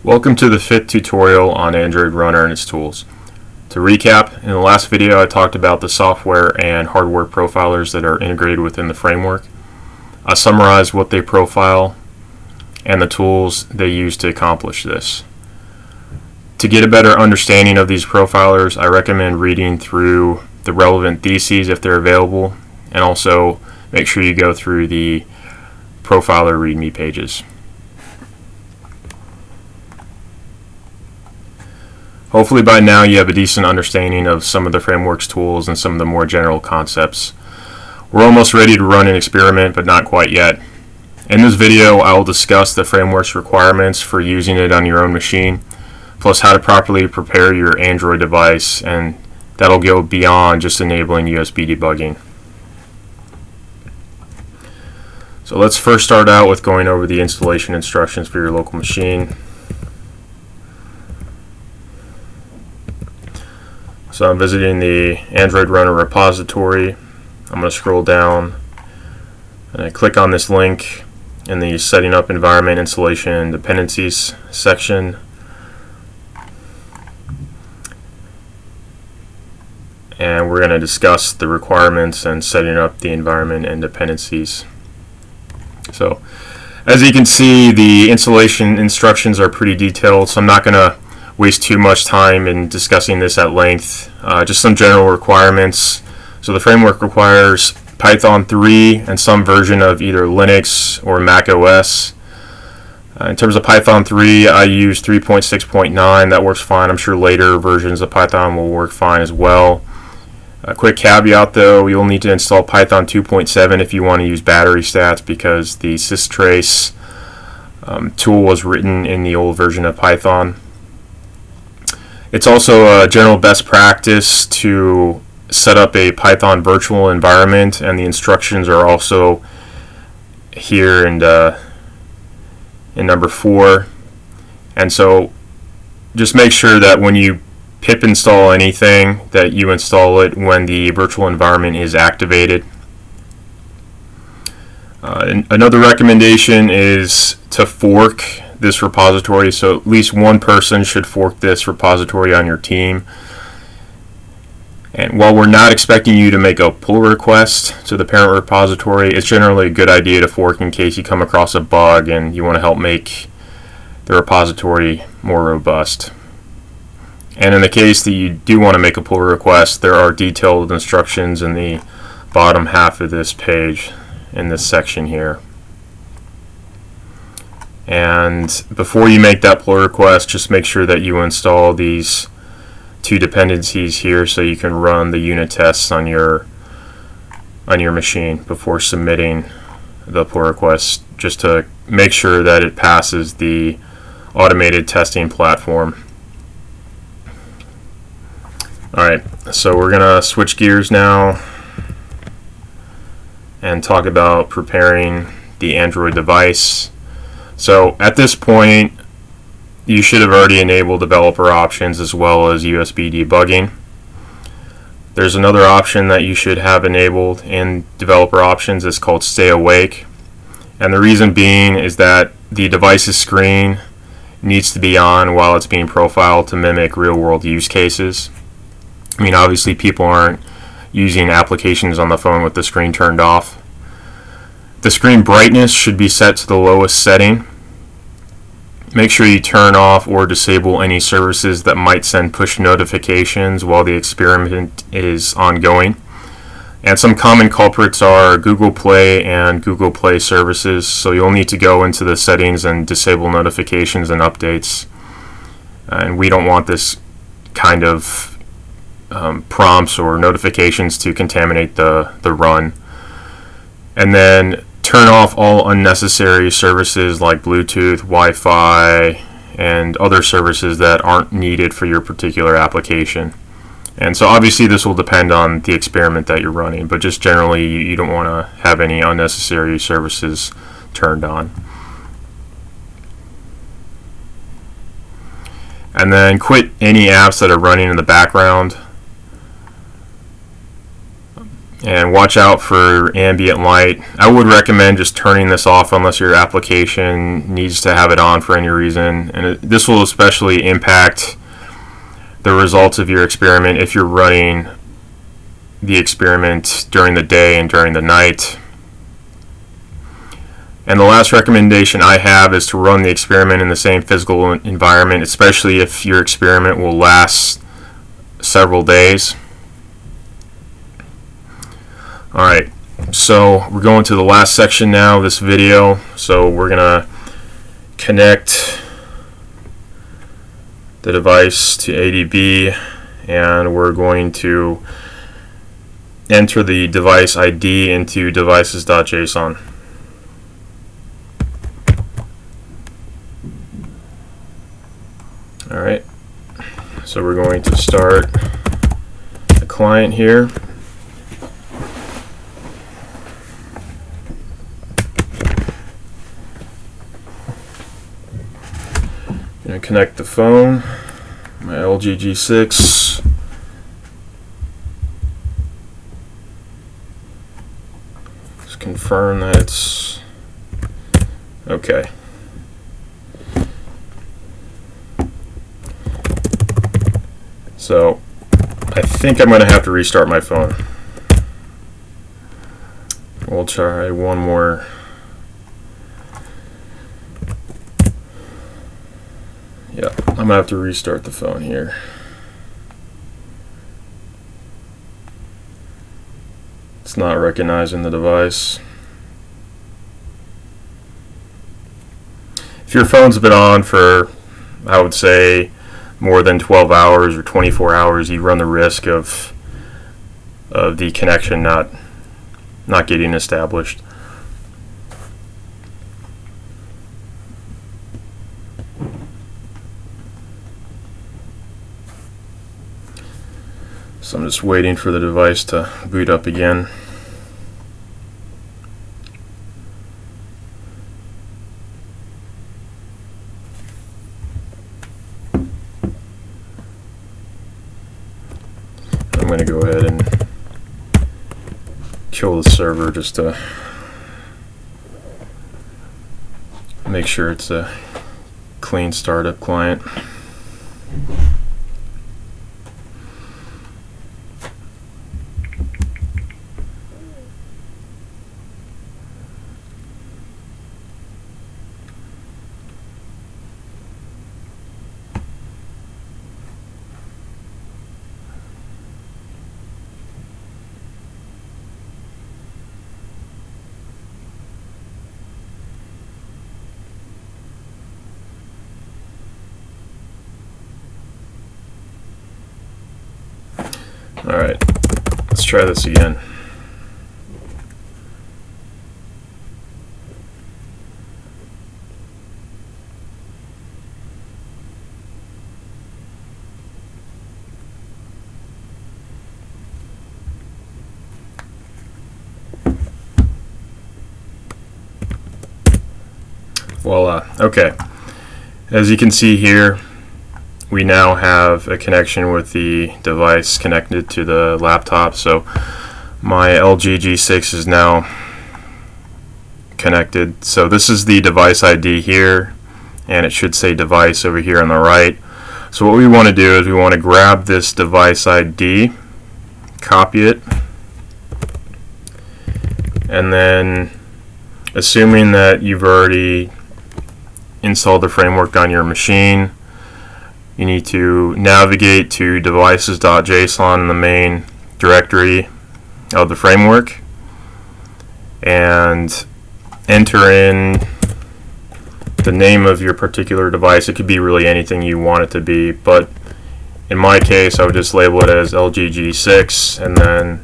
Welcome to the 5th tutorial on Android Runner and its tools. To recap, in the last video I talked about the software and hardware profilers that are integrated within the framework. I summarized what they profile and the tools they use to accomplish this. To get a better understanding of these profilers, I recommend reading through the relevant theses if they're available, and also make sure you go through the profiler README pages. Hopefully by now you have a decent understanding of some of the framework's tools and some of the more general concepts. We're almost ready to run an experiment, but not quite yet. In this video, I will discuss the framework's requirements for using it on your own machine, plus how to properly prepare your Android device, and that'll go beyond just enabling USB debugging. So let's first start out with going over the installation instructions for your local machine. So I'm visiting the Android Runner repository. I'm going to scroll down and I click on this link in the Setting Up Environment Installation and Dependencies section. And we're going to discuss the requirements and setting up the environment and dependencies. So as you can see, the installation instructions are pretty detailed, so I'm not going to waste too much time in discussing this at length. Just some general requirements. So the framework requires Python 3 and some version of either Linux or Mac OS. In terms of Python 3, I use 3.6.9. That works fine. I'm sure later versions of Python will work fine as well. A quick caveat though, you'll need to install Python 2.7 if you want to use battery stats, because the systrace tool was written in the old version of Python. It's also a general best practice to set up a Python virtual environment, and the instructions are also here in number 4. And so just make sure that when you pip install anything, that you install it when the virtual environment is activated. Another recommendation is to fork this repository, so at least one person should fork this repository on your team. And while we're not expecting you to make a pull request to the parent repository, it's generally a good idea to fork in case you come across a bug and you want to help make the repository more robust. And in the case that you do want to make a pull request, there are detailed instructions in the bottom half of this page in this section here. And before you make that pull request, just make sure that you install these 2 dependencies here so you can run the unit tests on your machine before submitting the pull request, just to make sure that it passes the automated testing platform. Alright, so we're going to switch gears now and talk about preparing the Android device. So at this point, you should have already enabled developer options as well as USB debugging. There's another option that you should have enabled in developer options. It's called Stay Awake. And the reason being is that the device's screen needs to be on while it's being profiled to mimic real-world use cases. I mean, obviously people aren't using applications on the phone with the screen turned off. The screen brightness should be set to the lowest setting. Make sure you turn off or disable any services that might send push notifications while the experiment is ongoing. And some common culprits are Google Play and Google Play services, so you'll need to go into the settings and disable notifications and updates. And we don't want this kind of prompts or notifications to contaminate the run. And then turn off all unnecessary services like Bluetooth, Wi-Fi, and other services that aren't needed for your particular application. And so obviously this will depend on the experiment that you're running, but just generally you don't want to have any unnecessary services turned on. And then quit any apps that are running in the background. And watch out for ambient light. I would recommend just turning this off unless your application needs to have it on for any reason. And this will especially impact the results of your experiment if you're running the experiment during the day and during the night. And the last recommendation I have is to run the experiment in the same physical environment, especially if your experiment will last several days. Alright, so we're going to the last section now of this video. So we're going to connect the device to ADB, and we're going to enter the device ID into devices.json. Alright, so we're going to start the client here. I'm going to connect the phone, my LG G6. Just confirm that it's okay. So I think I'm going to have to restart my phone. We'll try one more. Yeah, I'm going to have to restart the phone here. It's not recognizing the device. If your phone's been on for, I would say, more than 12 hours or 24 hours, you run the risk of the connection not getting established. So I'm just waiting for the device to boot up again. I'm going to go ahead and kill the server just to make sure it's a clean startup client. Alright, let's try this again. Voila. Okay. As you can see here, we now have a connection with the device connected to the laptop. So my LG G6 is now connected. So this is the device ID here, and it should say device over here on the right. So what we want to do is we want to grab this device ID, copy it, and then, assuming that you've already installed the framework on your machine, you need to navigate to devices.json in the main directory of the framework and enter in the name of your particular device. It could be really anything you want it to be, but in my case I would just label it as LG G6 and then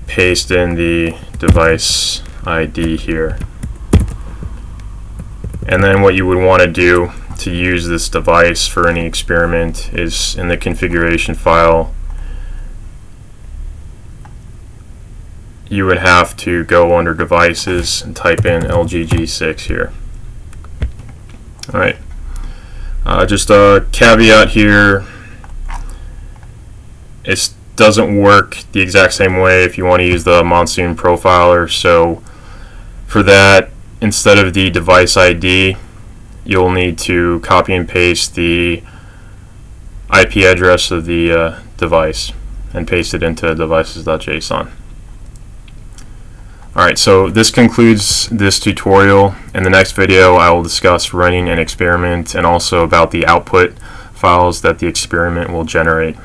paste in the device ID here. And then what you would want to do to use this device for any experiment is in the configuration file, you would have to go under devices and type in LG G6 here. Alright, just a caveat here, it's doesn't work the exact same way if you want to use the Monsoon profiler. So for that, instead of the device ID, you'll need to copy and paste the IP address of the device and paste it into devices.json. Alright, so this concludes this tutorial. In the next video, I will discuss running an experiment and also about the output files that the experiment will generate.